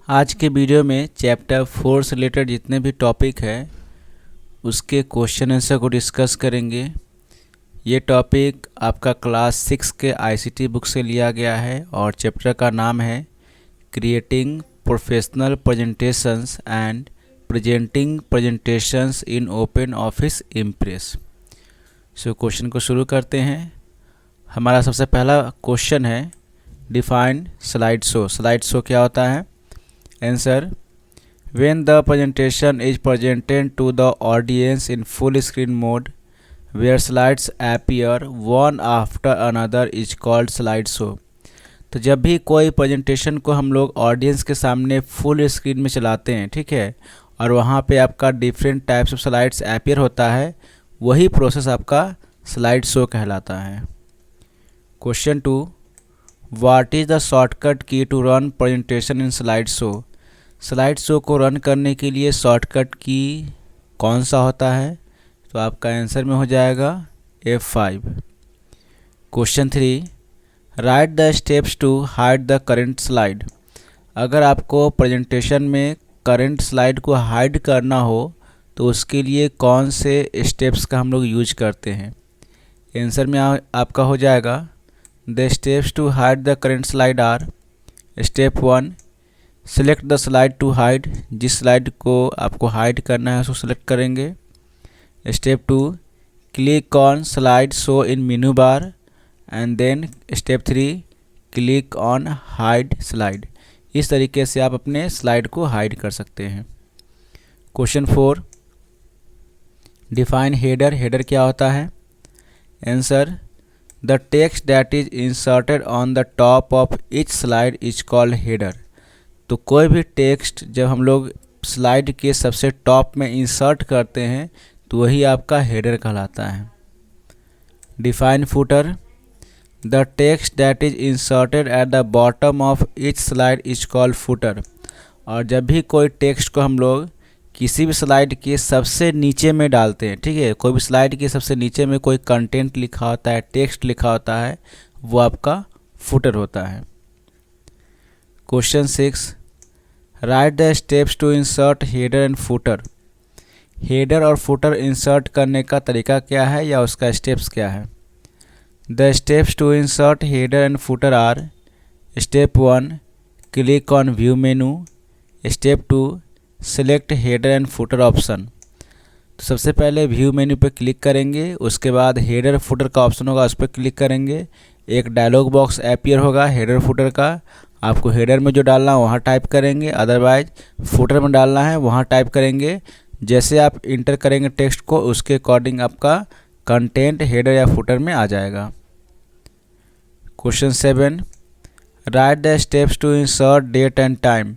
आज के वीडियो में चैप्टर 4 से रिलेटेड जितने भी टॉपिक है उसके क्वेश्चन आंसर को डिस्कस करेंगे। ये टॉपिक आपका क्लास 6 के आईसीटी बुक से लिया गया है और चैप्टर का नाम है creating professional presentations and presenting presentations in open office impress. So question को शुरू करते हैं। हमारा सबसे पहला क्वेश्चन है define slide show. Slide show क्या होता है? Answer: when the presentation is presented to the audience in full screen mode where slides appear one after another is called slide show। तो जब भी कोई प्रेजेंटेशन को हम लोग ऑडियंस के सामने फुल स्क्रीन में चलाते हैं, ठीक है, और वहाँ पे आपका different types of slides appear होता है, वही प्रोसेस आपका स्लाइड शो कहलाता है। Question 2, what is the shortcut key to run presentation in slide show. Slide show को रन करने के लिए शॉर्टकट की कौन सा होता है? तो आपका आंसर में हो जाएगा F5। Question 3, write the steps to hide the current slide. अगर आपको प्रेजेंटेशन में करंट स्लाइड को हाइड करना हो तो उसके लिए कौन से स्टेप्स का हम लोग यूज करते हैं? आंसर में आपका हो जाएगा the steps to hide the current slide are: step 1, select the slide to hide. जिस स्लाइड को आपको हाइड करना है उसको सेलेक्ट करेंगे। Step 2, click on slide show in menu bar and then step 3, click on hide slide. इस तरीके से आप अपने स्लाइड को हाइड कर सकते हैं। Question 4, define header. हेडर क्या होता है? Answer: the text that is inserted on the top of each slide is called header. तो कोई भी टेक्स्ट जब हम लोग स्लाइड के सबसे टॉप में इंसर्ट करते हैं तो वही आपका हेडर कहलाता है। Define footer. The text that is inserted at the bottom of each slide is called footer. और जब भी कोई टेक्स्ट को हम लोग किसी भी स्लाइड के सबसे नीचे में डालते हैं, ठीक है, कोई भी स्लाइड के सबसे नीचे में कोई कंटेंट लिखा होता है, टेक्स्ट लिखा होता है, वो आपका फुटर होता है। Question 6, write the steps to insert header and footer. Header और फुटर इंसर्ट करने का तरीका क्या है या उसका स्टेप्स क्या है? The steps to insert header and footer are: step 1, click on view menu. Step 2, select header and footer option. तो सबसे पहले व्यू मेन्यू पर क्लिक करेंगे, उसके बाद हेडर फुटर का ऑप्शन होगा, उस पर क्लिक करेंगे। एक डायलॉग बॉक्स अपीयर होगा हेडर फुटर का। आपको हेडर में जो डालना है वहाँ टाइप करेंगे, अदरवाइज फुटर में डालना है वहाँ टाइप करेंगे। जैसे आप इंटर करेंगे टेक्स्ट को, उसके अकॉर्डिंग आपका कंटेंट हेडर या फुटर में आ जाएगा। Question 7, write the steps to insert date and time.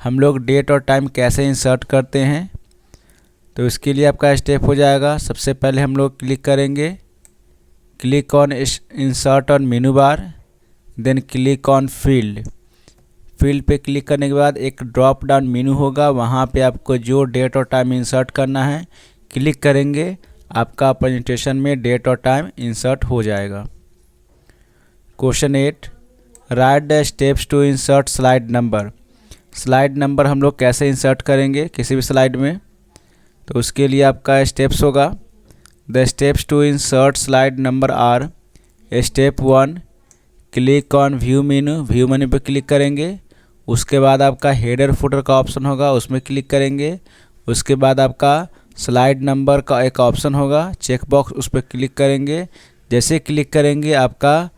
हम लोग डेट और टाइम कैसे इंसर्ट करते हैं? तो इसके लिए आपका स्टेप हो जाएगा, सबसे पहले हम लोग क्लिक करेंगे, click on insert on menu bar, then click on field. Field पे क्लिक करने के बाद एक ड्रॉप डाउन मेनू होगा, वहाँ पे आपको जो डेट और टाइम इंसर्ट करना है क्लिक करेंगे, आपका प्रेजेंटेशन में डेट और टाइम इंसर्ट हो जाएगा। Question 8, write the steps to insert slide number. Slide number हम लोग कैसे इंसर्ट करेंगे किसी भी स्लाइड में? तो उसके लिए आपका स्टेप्स होगा, the steps to insert slide number are: step 1, click on view menu. View menu पे क्लिक करेंगे, उसके बाद आपका हेडर फुटर का ऑप्शन होगा, उसमें क्लिक करेंगे। उसके बाद आपका स्लाइड नंबर का एक ऑप्शन होगा, चेक बॉक्स, उस पर क्लिक करेंगे। जैसे क्लिक करेंगे आपका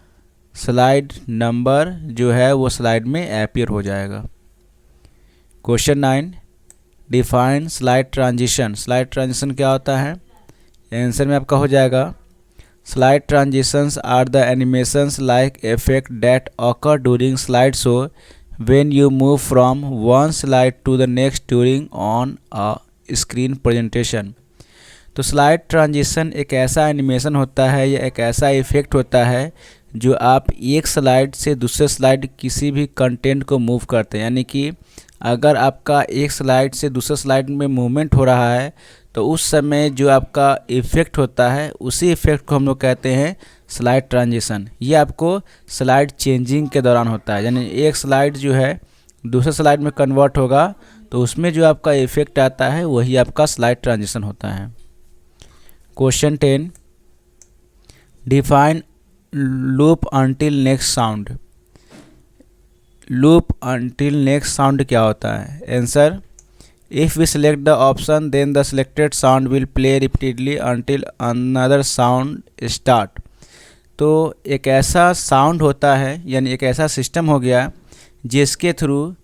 स्लाइड नंबर जो है वो स्लाइड में अपीयर हो जाएगा। Question 9, define slide transition. Slide transition क्या होता है? आंसर में आपका हो जाएगा slide transitions are the animations like effect that occur during slide show when you move from one slide to the next during on a screen presentation. तो slide transition एक ऐसा एनिमेशन होता है या एक ऐसा इफेक्ट होता है जो आप एक स्लाइड से दूसरे स्लाइड किसी भी कंटेंट को मूव करते हैं। यानी कि अगर आपका एक स्लाइड से दूसरे स्लाइड में मूवमेंट हो रहा है तो उस समय जो आपका इफ़ेक्ट होता है उसी इफ़ेक्ट को हम लोग कहते हैं स्लाइड ट्रांजिशन। ये आपको स्लाइड चेंजिंग के दौरान होता है, यानी एक स्लाइड जो है दूसरे स्लाइड में कन्वर्ट होगा तो उसमें जो आपका इफेक्ट आता है वही आपका स्लाइड ट्रांजिशन होता है। Question 10, define loop until next sound. Loop until next sound क्या होता है? Answer, if we select the option then the selected sound will play repeatedly until another sound start. तो एक ऐसा साउंड होता है, यानी एक ऐसा सिस्टम हो गया जिसके थ्रू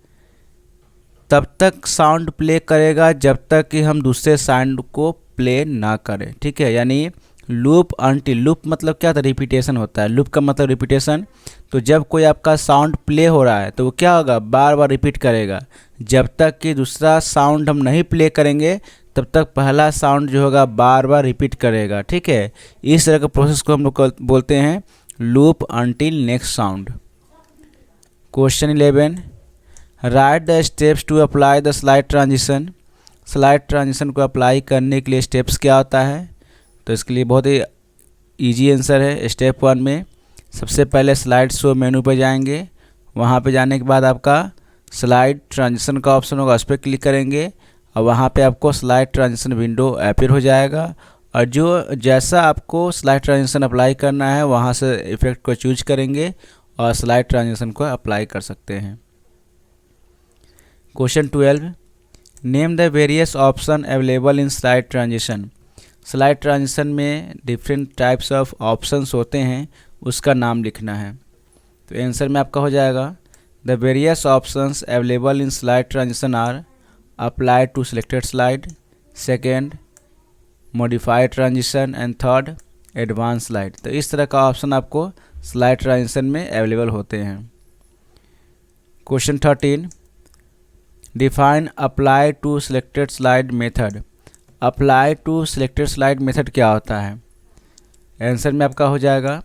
तब तक साउंड प्ले करेगा जब तक कि हम दूसरे साउंड को प्ले ना करें। ठीक है, यानी लूप अंटिल, लूप मतलब क्या था? रिपीटेशन होता है। लूप का मतलब रिपीटेशन। तो जब कोई आपका साउंड प्ले हो रहा है तो वो क्या होगा? बार बार रिपीट करेगा। जब तक कि दूसरा साउंड हम नहीं प्ले करेंगे तब तक पहला साउंड जो होगा बार बार रिपीट करेगा। ठीक है, इस तरह के प्रोसेस को हम लोग बोलते हैं loop until next sound. Question 11, write the steps to apply the slide transition. Slide transition को अप्लाई करने के लिए स्टेप्स क्या होता है? तो इसके लिए बहुत ही इजी आंसर है। स्टेप 1 में सबसे पहले स्लाइड शो मेनू पर जाएंगे। वहाँ पे जाने के बाद आपका स्लाइड ट्रांजिशन का ऑप्शन होगा, उस पर क्लिक करेंगे और वहाँ पे आपको स्लाइड ट्रांजिशन विंडो अपीयर हो जाएगा। और जो जैसा आपको स्लाइड ट्रांजिशन अप्लाई करना है वहाँ से इफेक्ट को चूज करेंगे और स्लाइड ट्रांजिशन को अप्लाई कर सकते हैं। Question 12, name the various option available in slide transition. Slide transition में डिफरेंट टाइप्स ऑफ ऑप्शंस होते हैं, उसका नाम लिखना है। तो आंसर में आपका हो जाएगा, the various options available in slide transition are apply to selected slide, second modify transition and third advance slide. तो इस तरह का ऑप्शन आपको स्लाइड ट्रांजिशन में अवेलेबल होते हैं। Question 13, define apply to selected slide method. Apply to selected slide method क्या होता है? आंसर में आपका हो जाएगा,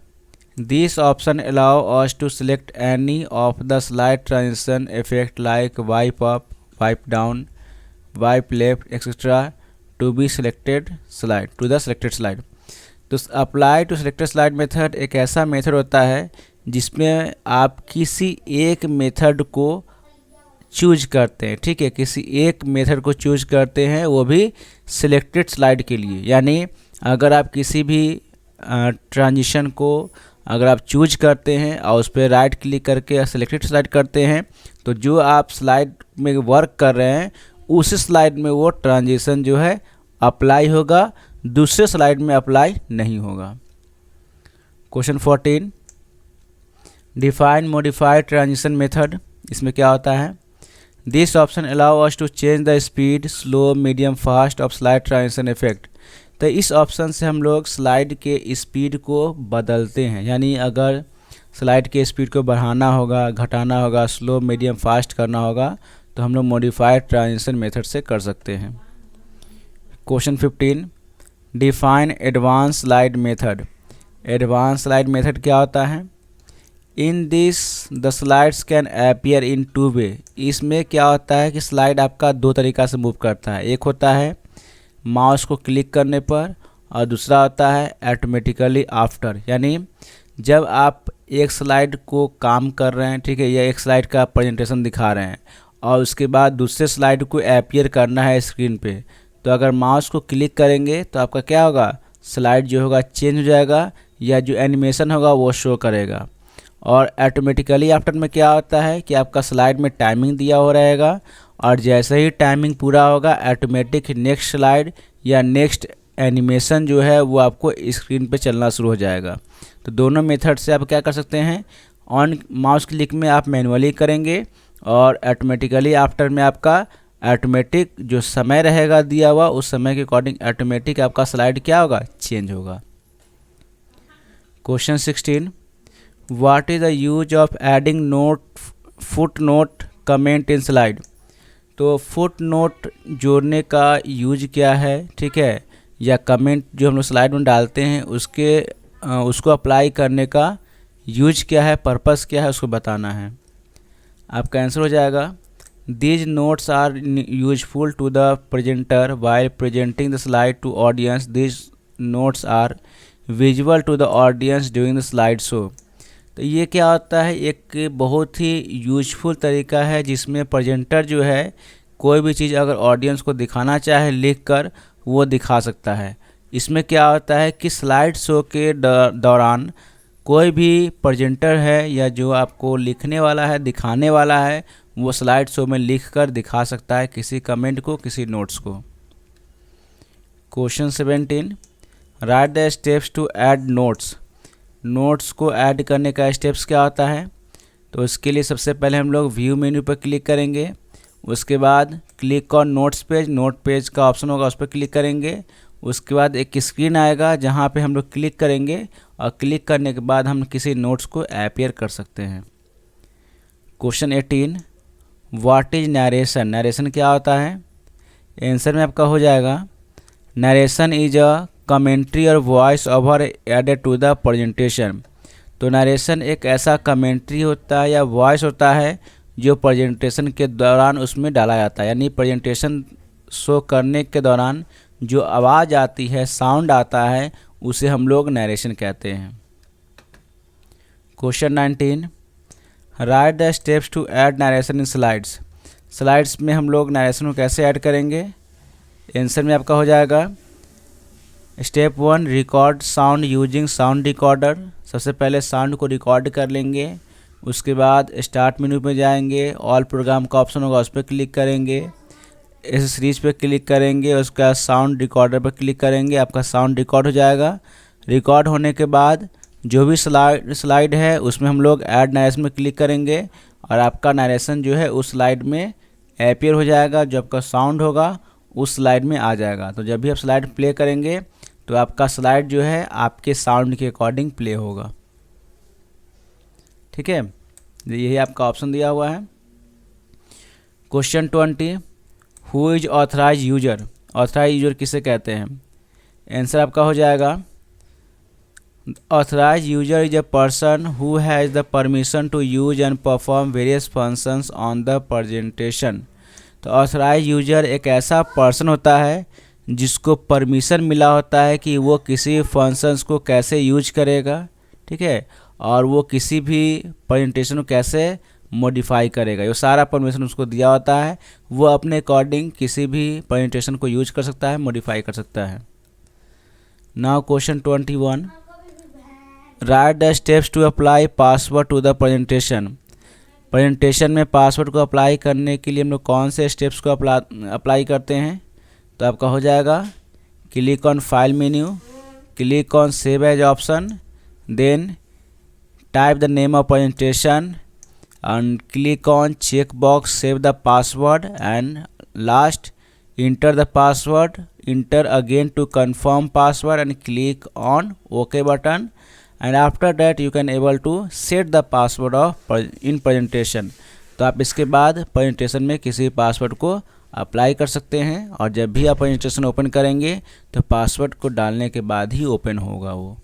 this option allow us to select any of the slide transition effect like wipe up, wipe down, wipe left etcetera to be selected slide to the selected slide. तो apply to selected slide method एक ऐसा method होता है जिसमें आप किसी एक method को चूज करते हैं। ठीक है, किसी एक मेथड को चूज करते हैं, वो भी सिलेक्टेड स्लाइड के लिए। यानी अगर आप किसी भी ट्रांजिशन को अगर आप चूज करते हैं और उस पर राइट क्लिक करके सिलेक्टेड स्लाइड करते हैं तो जो आप स्लाइड में वर्क कर रहे हैं उस स्लाइड में वो ट्रांजिशन जो है अप्लाई होगा, दूसरे स्लाइड में अप्लाई नहीं होगा। Question 14, define modified transition method. इसमें क्या होता है? This option allow us to change the speed, slow, medium, fast of slide transition effect. तो इस ऑप्शन से हम लोग स्लाइड के स्पीड को बदलते हैं। यानी अगर स्लाइड के स्पीड को बढ़ाना होगा, घटाना होगा, स्लो, मीडियम, फास्ट करना होगा तो हम लोग मॉडिफाइड ट्रांजिशन मेथड से कर सकते हैं। Question 15, define advance slide method. Advance slide method क्या होता है? In this the slides can appear in two way. इसमें क्या होता है कि स्लाइड आपका दो तरीक़ा से मूव करता है। एक होता है माउस को क्लिक करने पर और दूसरा होता है ऑटोमेटिकली आफ्टर। यानी जब आप एक स्लाइड को काम कर रहे हैं, ठीक है, या एक स्लाइड का प्रेजेंटेशन दिखा रहे हैं और उसके बाद दूसरे स्लाइड को अपीयर करना है स्क्रीन पे, तो अगर माउस को क्लिक करेंगे तो आपका क्या होगा? स्लाइड जो होगा चेंज हो जाएगा या जो एनिमेशन होगा वो शो करेगा। और ऑटोमेटिकली आफ्टर में क्या होता है कि आपका स्लाइड में टाइमिंग दिया हो रहेगा और जैसे ही टाइमिंग पूरा होगा ऑटोमेटिक नेक्स्ट स्लाइड या नेक्स्ट एनिमेशन जो है वो आपको स्क्रीन पे चलना शुरू हो जाएगा। तो दोनों मेथड से आप क्या कर सकते हैं? ऑन माउस क्लिक में आप मैनुअली करेंगे और ऑटोमेटिकली आफ्टर में आपका ऑटोमेटिक जो समय रहेगा दिया हुआ उस समय के अकॉर्डिंग ऑटोमेटिक आपका स्लाइड क्या होगा? चेंज होगा। Question 16, what is the use of adding note, foot note, comment in slide. तो फुट नोट जोड़ने का यूज क्या है? ठीक है, या कमेंट जो हम लोग स्लाइड में डालते हैं उसको अप्लाई करने का यूज क्या है, पर्पस क्या है, उसको बताना है। आपका आंसर हो जाएगा, these notes are useful to the presenter while presenting the slide to audience. These notes are visual to the audience during the slide show. तो ये क्या होता है, एक बहुत ही यूजफुल तरीका है जिसमें प्रेजेंटर जो है कोई भी चीज़ अगर ऑडियंस को दिखाना चाहे लिख कर वो दिखा सकता है। इसमें क्या होता है कि स्लाइड शो के दौरान कोई भी प्रेजेंटर है या जो आपको लिखने वाला है दिखाने वाला है वो स्लाइड शो में लिख कर दिखा सकता है किसी कमेंट को, किसी नोट्स को। Question 17, write the steps to add notes. Notes को ऐड करने का स्टेप्स क्या होता है? तो इसके लिए सबसे पहले हम लोग व्यू मेन्यू पर क्लिक करेंगे, उसके बाद click on notes page, note page का ऑप्शन होगा उस पर क्लिक करेंगे। उसके बाद एक स्क्रीन आएगा जहाँ पे हम लोग क्लिक करेंगे और क्लिक करने के बाद हम किसी नोट्स को अपीयर कर सकते हैं। Question 18, what is narration. Narration क्या होता है? आंसर में आपका हो जाएगा नरेशन इज अ कमेंट्री और voice over added to the presentation. तो नरेशन एक ऐसा कमेंट्री होता है या वॉइस होता है जो प्रेजेंटेशन के दौरान उसमें डाला जाता है, यानी प्रेजेंटेशन शो करने के दौरान जो आवाज़ आती है, साउंड आता है, उसे हम लोग नरेशन कहते हैं। Question 19, write the steps to add narration in slides. Slides में हम लोग नरेशन को कैसे ऐड करेंगे? आंसर में आपका हो जाएगा step 1, record sound using sound recorder. सबसे पहले साउंड को रिकॉर्ड कर लेंगे, उसके बाद स्टार्ट मेन्यू पे जाएंगे, ऑल प्रोग्राम का ऑप्शन होगा उस पर क्लिक करेंगे, इस सीरीज पे क्लिक करेंगे, उसका साउंड रिकॉर्डर पर क्लिक करेंगे, आपका साउंड रिकॉर्ड हो जाएगा। रिकॉर्ड होने के बाद जो भी स्लाइड है उसमें हम लोग ऐड नरेशन में क्लिक करेंगे और आपका नरेशन जो है उस स्लाइड में अपीयर हो जाएगा, जो आपका साउंड होगा उस स्लाइड में आ जाएगा। तो जब भी आप स्लाइड प्ले करेंगे तो आपका स्लाइड जो है आपके साउंड के अकॉर्डिंग प्ले होगा। ठीक है, यही आपका ऑप्शन दिया हुआ है। Question 20, who is authorise user. Authorise user किसे कहते हैं? आंसर आपका हो जाएगा authorise user is a person who has the permission to use and perform various functions on the presentation. तो ऑथराइज यूजर एक ऐसा पर्सन होता है जिसको परमिशन मिला होता है कि वो किसी फंक्शंस को कैसे यूज करेगा, ठीक है, और वो किसी भी प्रेजेंटेशन को कैसे मॉडिफाई करेगा, ये सारा परमिशन उसको दिया होता है। वो अपने अकॉर्डिंग किसी भी प्रेजेंटेशन को यूज कर सकता है, मॉडिफाई कर सकता है। Now question 21, write the steps to apply password to the presentation. Presentation में पासवर्ड को अप्लाई करने के लिए हम लोग कौन से स्टेप्स को अप्लाई करते हैं? तो आपका हो जाएगा click on file menu, click on save as option, then type the name of presentation and click on checkbox save the password, and last enter the password, enter again to confirm password and click on OK button, and after that you can able to set the password of in presentation। तो आप इसके बाद presentation में किसी password को apply कर सकते हैं और जब भी आप प्रेजेंटेशन ओपन करेंगे तो पासवर्ड को डालने के बाद ही ओपन होगा वो।